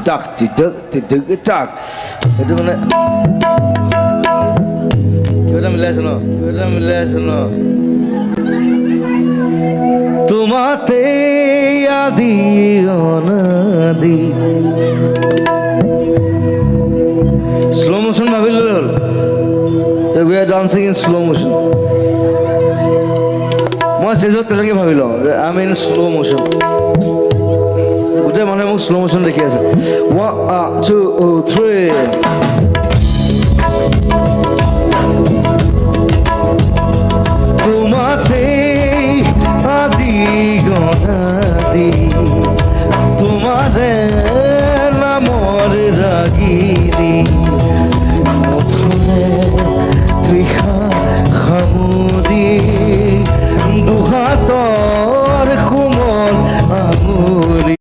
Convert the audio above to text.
টাক টাক এইটো মানে কিবা এটা মিলাই আছে ন তোমাতে আদি অনাদি স্লো মোশন ভাবিলে হ'ল we are dancing in slow motion মই ষ্টেজত তেনেকৈ ভাবি লওঁ যে আই এম ইন শ্ল' মোশ্যন গোটেই মানুহে মোক শ্ল' মোশ্যন দেখি আছে 1 2 3